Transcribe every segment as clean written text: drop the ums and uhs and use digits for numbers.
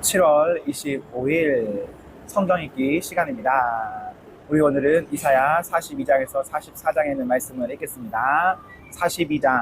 7월 25일 성경 읽기 시간입니다. 우리 오늘은 이사야 42장에서 44장에 있는 말씀을 읽겠습니다. 42장.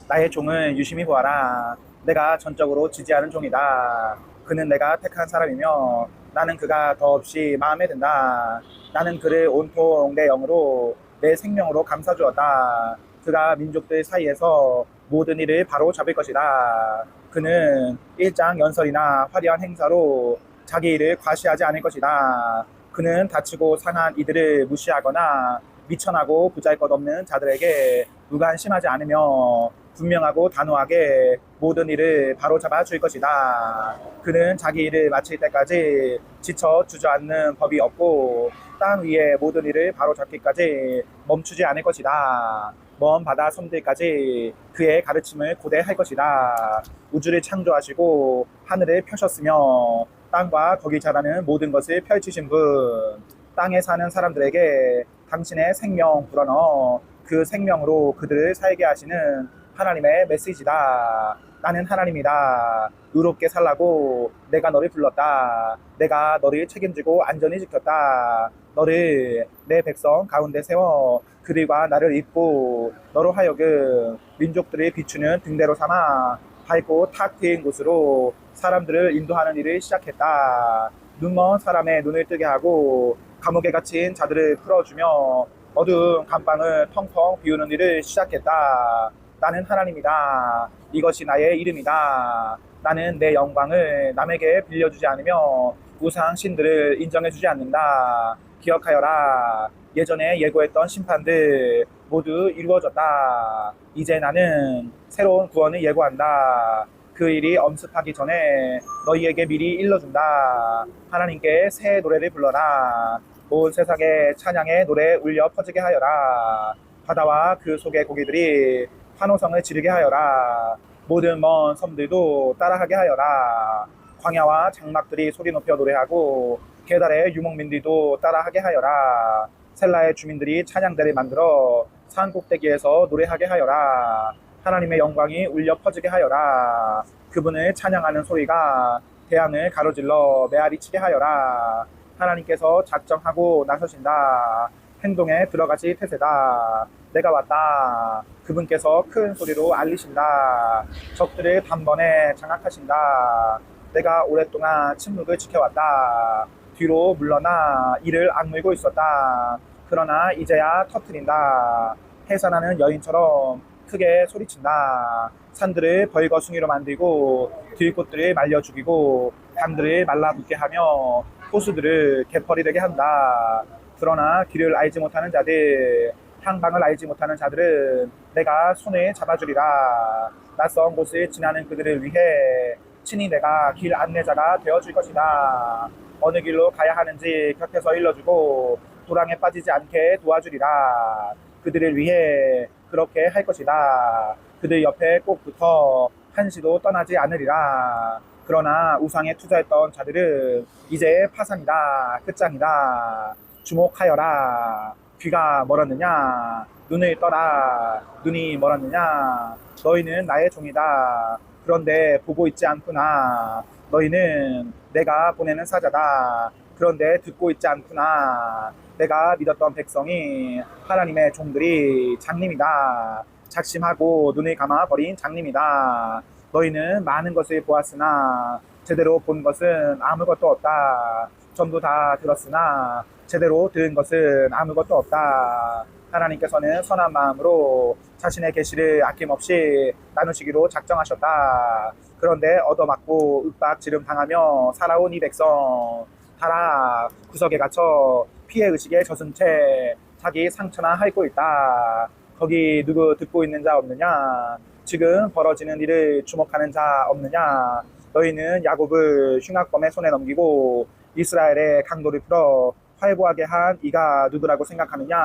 나의 종을 유심히 보아라. 내가 전적으로 지지하는 종이다. 그는 내가 택한 사람이며 나는 그가 더없이 마음에 든다. 나는 그를 온통 내 영으로 내 생명으로 감싸주었다. 그가 민족들 사이에서 모든 일을 바로 잡을 것이다. 그는 일장 연설이나 화려한 행사로 자기 일을 과시하지 않을 것이다. 그는 다치고 상한 이들을 무시하거나 미천하고 보잘것없는 자들에게 무관심하지 않으며 분명하고 단호하게 모든 일을 바로잡아 줄 것이다. 그는 자기 일을 마칠 때까지 지쳐 주저앉는 법이 없고 땅 위의 모든 일을 바로잡기까지 멈추지 않을 것이다. 먼 바다 섬들까지 그의 가르침을 고대할 것이다. 우주를 창조하시고 하늘을 펴셨으며 땅과 거기 자라는 모든 것을 펼치신 분, 땅에 사는 사람들에게 당신의 생명 불어넣어 그 생명으로 그들을 살게 하시는 하나님의 메시지다. 나는 하나님이다. 의롭게 살라고 내가 너를 불렀다. 내가 너를 책임지고 안전히 지켰다. 너를 내 백성 가운데 세워 그들과 나를 잇고 너로 하여금 민족들을 비추는 등대로 삼아 밝고 탁 트인 곳으로 사람들을 인도하는 일을 시작했다. 눈먼 사람의 눈을 뜨게 하고 감옥에 갇힌 자들을 풀어주며 어두운 감방을 텅텅 비우는 일을 시작했다. 나는 하나님이다. 이것이 나의 이름이다. 나는 내 영광을 남에게 빌려주지 않으며 우상 신들을 인정해주지 않는다. 기억하여라. 예전에 예고했던 심판들 모두 이루어졌다. 이제 나는 새로운 구원을 예고한다. 그 일이 엄습하기 전에 너희에게 미리 일러준다. 하나님께 새 노래를 불러라. 온 세상에 찬양의 노래 울려 퍼지게 하여라. 바다와 그 속의 고기들이 환호성을 지르게 하여라. 모든 먼 섬들도 따라하게 하여라. 광야와 장막들이 소리 높여 노래하고 게달의 유목민들도 따라하게 하여라. 셀라의 주민들이 찬양대를 만들어 산 꼭대기에서 노래하게 하여라. 하나님의 영광이 울려 퍼지게 하여라. 그분을 찬양하는 소리가 대양을 가로질러 메아리 치게 하여라. 하나님께서 작정하고 나서신다. 행동에 들어가시 태세다. 내가 왔다. 그분께서 큰 소리로 알리신다. 적들을 단번에 장악하신다. 내가 오랫동안 침묵을 지켜왔다. 뒤로 물러나 이를 악물고 있었다. 그러나 이제야 터뜨린다. 해산하는 여인처럼 크게 소리친다. 산들을 벌거숭이로 만들고 들꽃들을 말려 죽이고 강들을 말라붙게 하며 호수들을 개펄이 되게 한다. 그러나 길을 알지 못하는 자들, 향방을 알지 못하는 자들은 내가 손을 잡아주리라. 낯선 곳을 지나는 그들을 위해 친히 내가 길 안내자가 되어줄 것이다. 어느 길로 가야 하는지 곁에서 일러주고 도랑에 빠지지 않게 도와주리라. 그들을 위해 그렇게 할 것이다. 그들 옆에 꼭 붙어 한시도 떠나지 않으리라. 그러나 우상에 투자했던 자들은 이제 파산이다. 끝장이다. 주목하여라. 귀가 멀었느냐? 눈을 떠라. 눈이 멀었느냐? 너희는 나의 종이다. 그런데 보고 있지 않구나. 너희는 내가 보내는 사자다. 그런데 듣고 있지 않구나. 내가 믿었던 백성이 하나님의 종들이 장님이다. 작심하고 눈을 감아버린 장님이다. 너희는 많은 것을 보았으나 제대로 본 것은 아무것도 없다. 전부 다 들었으나 제대로 들은 것은 아무것도 없다. 하나님께서는 선한 마음으로 자신의 계시를 아낌없이 나누시기로 작정하셨다. 그런데 얻어맞고 윽박지름 당하며 살아온 이 백성 다락 구석에 갇혀 피해 의식에 젖은 채 자기 상처나 핥고 있다. 거기 누구 듣고 있는 자 없느냐? 지금 벌어지는 일을 주목하는 자 없느냐? 너희는 야곱을 흉악범의 손에 넘기고 이스라엘의 강도를 풀어 활보하게 한 이가 누구라고 생각하느냐?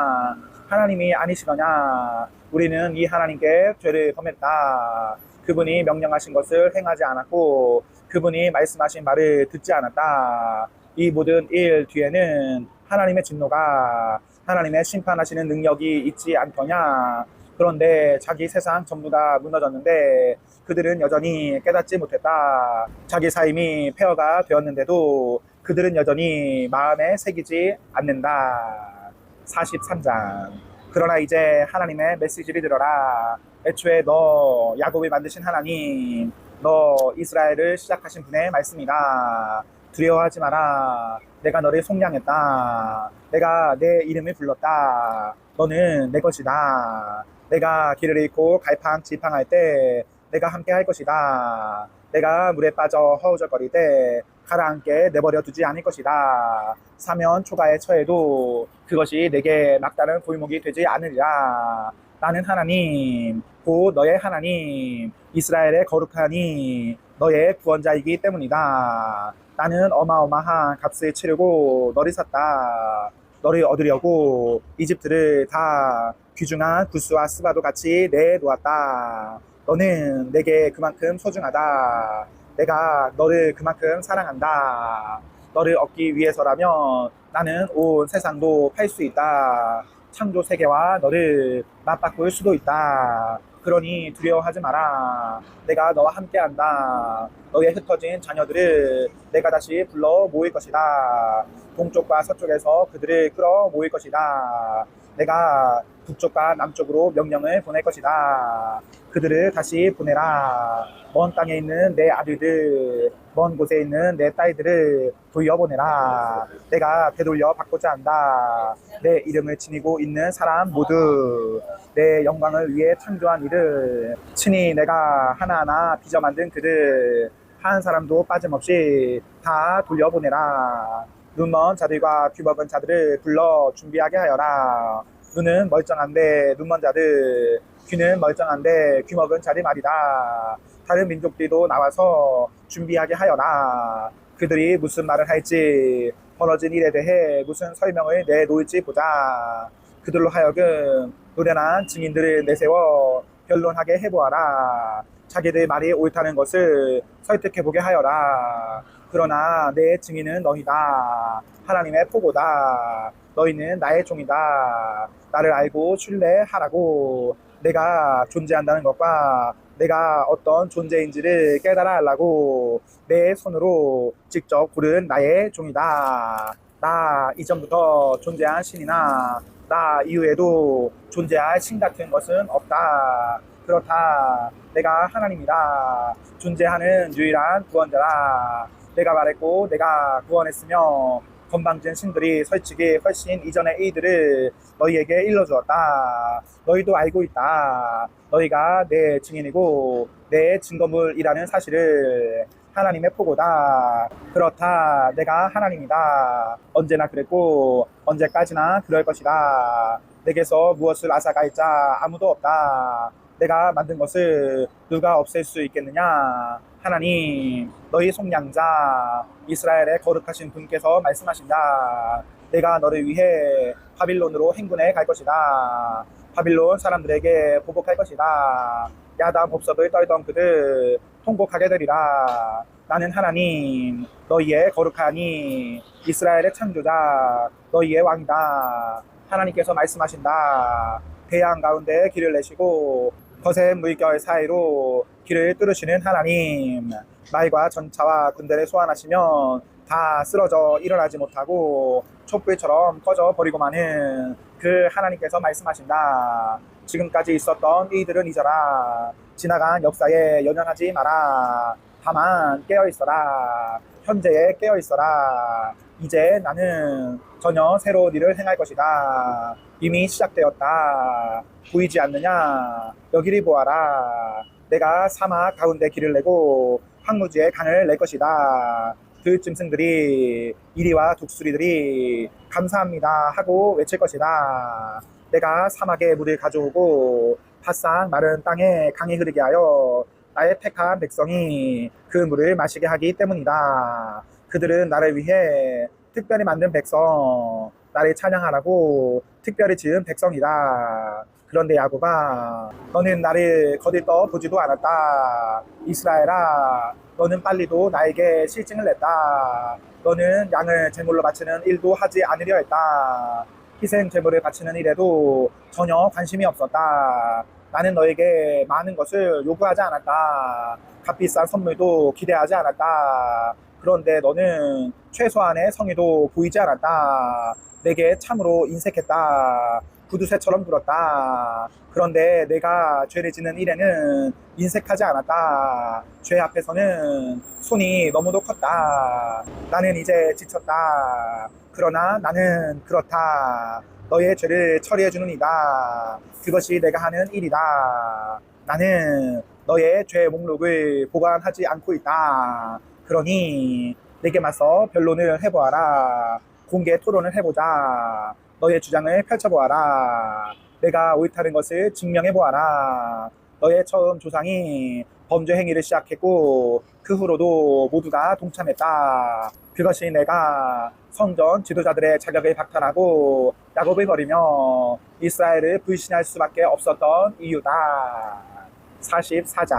하나님이 아니시더냐? 우리는 이 하나님께 죄를 범했다. 그분이 명령하신 것을 행하지 않았고 그분이 말씀하신 말을 듣지 않았다. 이 모든 일 뒤에는 하나님의 진노가 하나님의 심판하시는 능력이 있지 않더냐? 그런데 자기 세상 전부 다 무너졌는데 그들은 여전히 깨닫지 못했다. 자기 삶이 폐허가 되었는데도 그들은 여전히 마음에 새기지 않는다. 43장. 그러나 이제 하나님의 메시지를 들어라. 애초에 너 야곱을 만드신 하나님, 너 이스라엘을 시작하신 분의 말씀이다. 두려워하지 마라. 내가 너를 속량했다. 내가 내 이름을 불렀다. 너는 내 것이다. 내가 길을 잃고 갈팡질팡할 때 내가 함께 할 것이다. 내가 물에 빠져 허우적거릴 때 가라앉게 내버려 두지 않을 것이다. 사면 초가에 처해도 그것이 내게 막다른 골목이 되지 않으리라. 나는 하나님, 곧 너의 하나님, 이스라엘의 거룩하니 너의 구원자이기 때문이다. 나는 어마어마한 값을 치르고 너를 샀다. 너를 얻으려고 이집트를 다 귀중한 구스와 스바도 같이 내놓았다. 너는 내게 그만큼 소중하다. 내가 너를 그만큼 사랑한다. 너를 얻기 위해서라면 나는 온 세상도 팔 수 있다. 창조 세계와 너를 맞바꿀 수도 있다. 그러니 두려워하지 마라. 내가 너와 함께한다. 너의 흩어진 자녀들을 내가 다시 불러 모일 것이다. 동쪽과 서쪽에서 그들을 끌어 모일 것이다. 내가 북쪽과 남쪽으로 명령을 보낼 것이다. 그들을 다시 보내라. 먼 땅에 있는 내 아들들, 먼 곳에 있는 내 딸들을 돌려보내라. 내가 되돌려 받고자 한다. 내 이름을 지니고 있는 사람 모두, 내 영광을 위해 창조한 이들, 친히 내가 하나하나 빚어 만든 그들 한 사람도 빠짐없이 다 돌려보내라. 눈먼 자들과 귀먹은 자들을 불러 준비하게 하여라. 눈은 멀쩡한데 눈먼 자들, 귀는 멀쩡한데 귀먹은 자들 말이다. 다른 민족들도 나와서 준비하게 하여라. 그들이 무슨 말을 할지, 벌어진 일에 대해 무슨 설명을 내놓을지 보자. 그들로 하여금 노련한 증인들을 내세워 변론하게 해보아라. 자기들 말이 옳다는 것을 설득해보게 하여라. 그러나 내 증인은 너희다. 하나님의 포고다. 너희는 나의 종이다. 나를 알고 신뢰하라고. 내가 존재한다는 것과 내가 어떤 존재인지를 깨달아 하려고 내 손으로 직접 고른 나의 종이다. 나 이전부터 존재한 신이나 나 이후에도 존재할 신 같은 것은 없다. 그렇다. 내가 하나님이다. 존재하는 유일한 구원자라. 내가 말했고 내가 구원했으며 건방진 신들이 설치기 훨씬 이전의 이들을 너희에게 일러주었다. 너희도 알고 있다. 너희가 내 증인이고 내 증거물이라는 사실을. 하나님의 포고다. 그렇다. 내가 하나님이다. 언제나 그랬고 언제까지나 그럴 것이다. 내게서 무엇을 앗아갈 자 아무도 없다. 내가 만든 것을 누가 없앨 수 있겠느냐. 하나님, 너희 속량자 이스라엘의 거룩하신 분께서 말씀하신다. 내가 너를 위해 바빌론으로 행군해 갈 것이다. 바빌론 사람들에게 보복할 것이다. 야단 법석을 떨던 그들 통곡하게 되리라. 나는 하나님, 너희의 거룩하니 이스라엘의 창조자, 너희의 왕이다. 하나님께서 말씀하신다. 대양 가운데 길을 내시고 거센 물결 사이로 길을 뚫으시는 하나님, 말과 전차와 군대를 소환하시면 다 쓰러져 일어나지 못하고 촛불처럼 꺼져 버리고마는 그 하나님께서 말씀하신다. 지금까지 있었던 이들은 잊어라. 지나간 역사에 연연하지 마라. 다만 깨어있어라. 현재에 깨어있어라. 이제 나는 전혀 새로운 일을 행할 것이다. 이미 시작되었다. 보이지 않느냐? 여기를 보아라. 내가 사막 가운데 길을 내고 황무지에 강을 낼 것이다. 그 짐승들이, 이리와 독수리들이 감사합니다 하고 외칠 것이다. 내가 사막에 물을 가져오고 바싹 마른 땅에 강이 흐르게 하여 나의 택한 백성이 그 물을 마시게 하기 때문이다. 그들은 나를 위해 특별히 만든 백성, 나를 찬양하라고 특별히 지은 백성이다. 그런데 야곱아, 너는 나를 거들떠 보지도 않았다. 이스라엘아, 너는 빨리도 나에게 실증을 냈다. 너는 양을 제물로 바치는 일도 하지 않으려 했다. 희생 제물을 바치는 일에도 전혀 관심이 없었다. 나는 너에게 많은 것을 요구하지 않았다. 값비싼 선물도 기대하지 않았다. 그런데 너는 최소한의 성의도 보이지 않았다. 내게 참으로 인색했다. 구두쇠처럼 굴었다. 그런데 내가 죄를 짓는 일에는 인색하지 않았다. 죄 앞에서는 손이 너무도 컸다. 나는 이제 지쳤다. 그러나 나는 그렇다. 너의 죄를 처리해주느니라. 그것이 내가 하는 일이다. 나는 너의 죄 목록을 보관하지 않고 있다. 그러니 내게 맞서 변론을 해보아라. 공개 토론을 해보자. 너의 주장을 펼쳐보아라. 내가 옳다는 것을 증명해보아라. 너의 처음 조상이 범죄 행위를 시작했고 그 후로도 모두가 동참했다. 그것이 내가 성전 지도자들의 자격을 박탈하고 야곱을 버리며 이스라엘을 불신할 수밖에 없었던 이유다. 44장.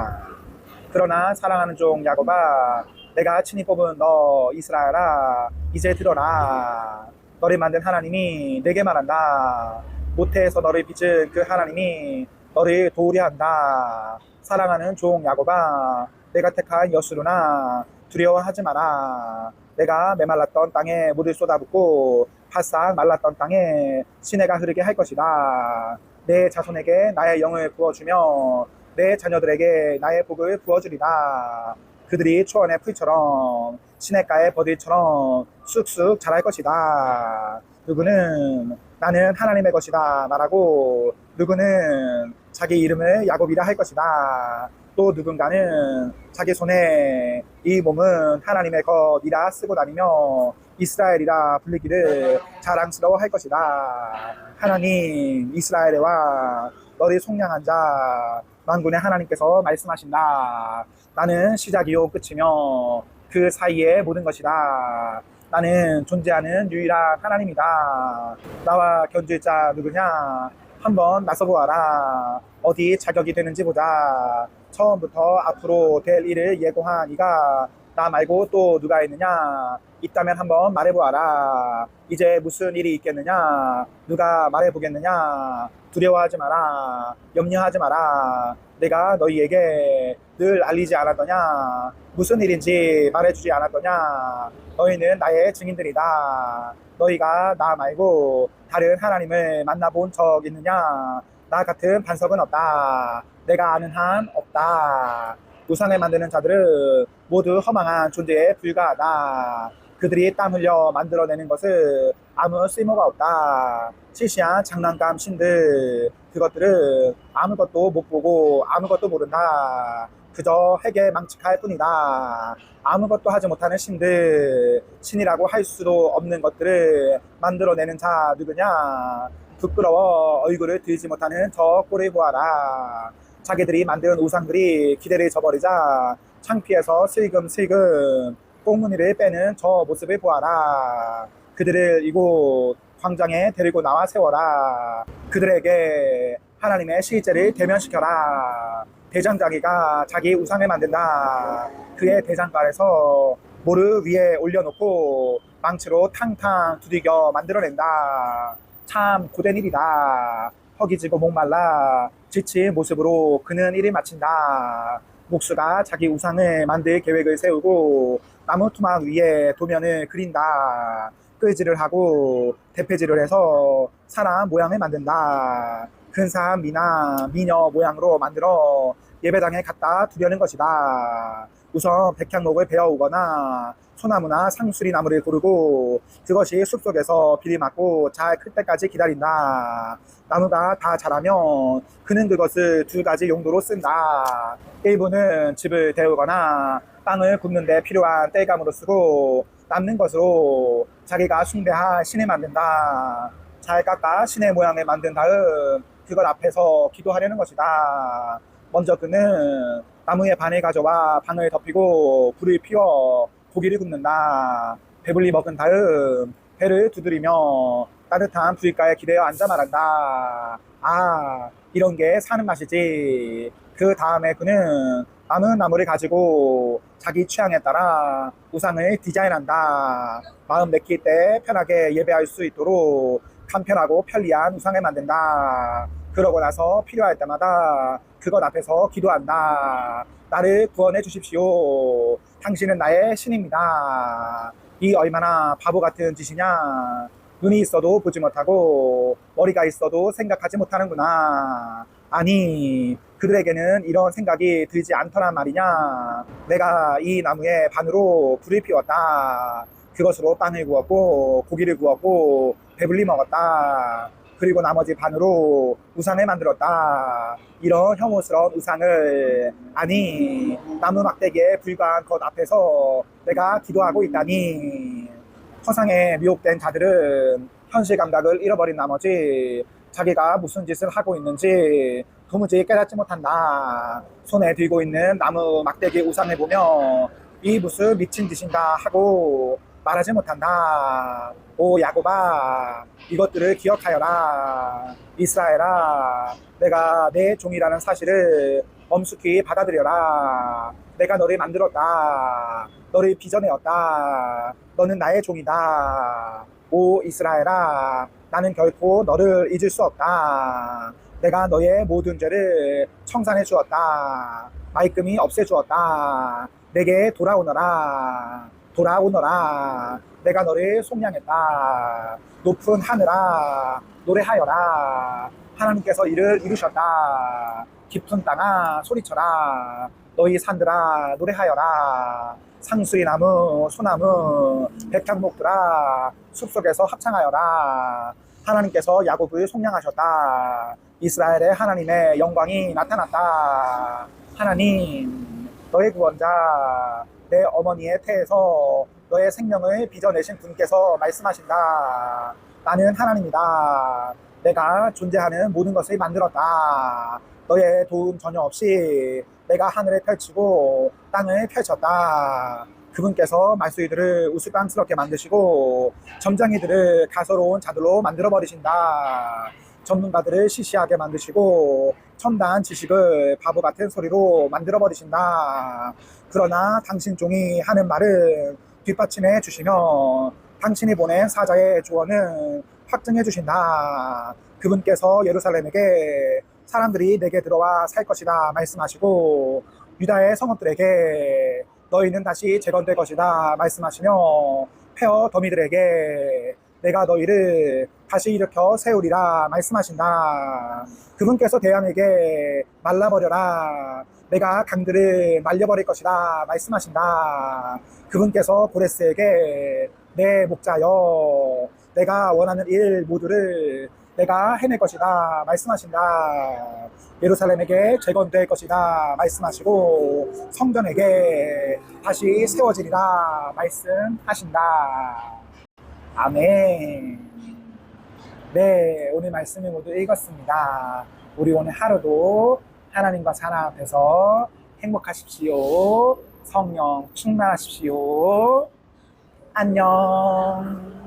그러나 사랑하는 종 야곱아, 내가 친히 뽑은 너 이스라엘아, 이제 들어라. 너를 만든 하나님이 내게 말한다. 모태에서 너를 빚은 그 하나님이 너를 도우려 한다. 사랑하는 종 야곱아, 내가 택한 여수르나 두려워하지 마라. 내가 메말랐던 땅에 물을 쏟아붓고 바싹 말랐던 땅에 시내가 흐르게 할 것이다. 내 자손에게 나의 영을 부어주며 내 자녀들에게 나의 복을 부어주리다. 그들이 초원의 풀처럼 시냇가의 버들처럼 쑥쑥 자랄 것이다. 누구는 나는 하나님의 것이다 말하고 누구는 자기 이름을 야곱이라 할 것이다. 또 누군가는 자기 손에 이 몸은 하나님의 것이라 쓰고 다니며 이스라엘이라 불리기를 자랑스러워 할 것이다. 하나님 이스라엘과 너를 속량한 자 만군의 하나님께서 말씀하신다. 나는 시작이요 끝이며 그 사이의 모든 것이다. 나는 존재하는 유일한 하나님이다. 나와 견줄 자 누구냐? 한번 나서보아라. 어디 자격이 되는지 보자. 처음부터 앞으로 될 일을 예고한 이가 나 말고 또 누가 있느냐? 있다면 한번 말해보아라. 이제 무슨 일이 있겠느냐? 누가 말해보겠느냐? 두려워하지 마라. 염려하지 마라. 내가 너희에게 늘 알리지 않았더냐? 무슨 일인지 말해주지 않았더냐? 너희는 나의 증인들이다. 너희가 나 말고 다른 하나님을 만나본 적 있느냐? 나 같은 반석은 없다. 내가 아는 한 없다. 우상을 만드는 자들은 모두 허망한 존재에 불과하다. 그들이 땀 흘려 만들어내는 것은 아무 쓸모가 없다. 시시한 장난감 신들, 그것들은 아무것도 못 보고 아무것도 모른다. 그저 핵에 망측할 뿐이다. 아무것도 하지 못하는 신들, 신이라고 할 수도 없는 것들을 만들어내는 자 누구냐? 부끄러워 얼굴을 들지 못하는 저 꼴을 보아라. 자기들이 만든 우상들이 기대를 저버리자 창피해서 슬금슬금 꽁무니를 빼는 저 모습을 보아라. 그들을 이곳 광장에 데리고 나와 세워라. 그들에게 하나님의 실제를 대면시켜라. 대장자기가 자기 우상을 만든다. 그의 대장간에서 모를 위에 올려놓고 망치로 탕탕 두들겨 만들어낸다. 참 고된 일이다. 허기지고 목말라 지친 모습으로 그는 일을 마친다. 목수가 자기 우상을 만들 계획을 세우고 나무 토막 위에 도면을 그린다. 끌질을 하고 대패질을 해서 사람 모양을 만든다. 근사한 미나 미녀 모양으로 만들어 예배당에 갖다 두려는 것이다. 우선 백향목을 베어오거나 소나무나 상수리 나무를 고르고 그것이 숲속에서 비를 맞고 잘 클 때까지 기다린다. 나무가 다 자라면 그는 그것을 두 가지 용도로 쓴다. 일부는 집을 데우거나 빵을 굽는 데 필요한 땔감으로 쓰고 남는 것으로 자기가 숭배할 신을 만든다. 잘 깎아 신의 모양을 만든 다음 그것 앞에서 기도하려는 것이다. 먼저 그는 나무의 반을 가져와 방을 덮이고 불을 피워 고기를 굽는다. 배불리 먹은 다음 배를 두드리며 따뜻한 불가에 기대어 앉아 말한다. 아, 이런 게 사는 맛이지. 그 다음에 그는 남은 나무를 가지고 자기 취향에 따라 우상을 디자인한다. 마음 내킬 때 편하게 예배할 수 있도록 간편하고 편리한 우상을 만든다. 그러고 나서 필요할 때마다 그것 앞에서 기도한다. 나를 구원해 주십시오. 당신은 나의 신입니다. 이 얼마나 바보 같은 짓이냐. 눈이 있어도 보지 못하고 머리가 있어도 생각하지 못하는구나. 아니, 그들에게는 이런 생각이 들지 않더란 말이냐. 내가 이 나무에 반으로 불을 피웠다. 그것으로 빵을 구웠고 고기를 구웠고 배불리 먹었다. 그리고 나머지 반으로 우상을 만들었다. 이런 혐오스러운 우상을, 아니, 나무 막대기에 불과한 것 앞에서 내가 기도하고 있다니. 허상에 미혹된 자들은 현실 감각을 잃어버린 나머지 자기가 무슨 짓을 하고 있는지 도무지 깨닫지 못한다. 손에 들고 있는 나무 막대기 우상을 보며 이 무슨 미친 짓인가 하고 말하지 못한다. 오 야곱아, 이것들을 기억하여라. 이스라엘아, 내가 내 종이라는 사실을 엄숙히 받아들여라. 내가 너를 만들었다. 너를 빚어내었다. 너는 나의 종이다. 오 이스라엘아, 나는 결코 너를 잊을 수 없다. 내가 너의 모든 죄를 청산해 주었다. 말끔히 없애 주었다. 내게 돌아오너라. 돌아오너라. 내가 너를 속량했다. 높은 하늘아, 노래하여라. 하나님께서 이를 이루셨다. 깊은 땅아, 소리쳐라. 너희 산들아, 노래하여라. 상수리 나무, 소나무, 백향목들아, 숲속에서 합창하여라. 하나님께서 야곱을 속량하셨다. 이스라엘의 하나님의 영광이 나타났다. 하나님, 너의 구원자, 내 어머니의 태에서 너의 생명을 빚어내신 분께서 말씀하신다. 나는 하나님이다. 내가 존재하는 모든 것을 만들었다. 너의 도움 전혀 없이 내가 하늘을 펼치고 땅을 펼쳤다. 그분께서 말수이들을 우스꽝스럽게 만드시고 점장이들을 가소로운 자들로 만들어버리신다. 전문가들을 시시하게 만드시고 첨단 지식을 바보 같은 소리로 만들어버리신다. 그러나 당신 종이 하는 말은 뒷받침해 주시며 당신이 보낸 사자의 조언은 확증해 주신다. 그분께서 예루살렘에게 사람들이 내게 들어와 살 것이다 말씀하시고 유다의 성읍들에게 너희는 다시 재건될 것이다 말씀하시며 폐허 더미들에게 내가 너희를 다시 일으켜 세우리라 말씀하신다. 그분께서 대항에게 말라버려라. 내가 강들을 말려버릴 것이다 말씀하신다. 그분께서 고레스에게 내 목자여, 내가 원하는 일 모두를 내가 해낼 것이다 말씀하신다. 예루살렘에게 재건될 것이다 말씀하시고 성전에게 다시 세워지리라 말씀하신다. 아멘. 네, 오늘 말씀을 모두 읽었습니다. 우리 오늘 하루도 하나님과 사람 앞에서 행복하십시오. 성령 충만하십시오. 안녕.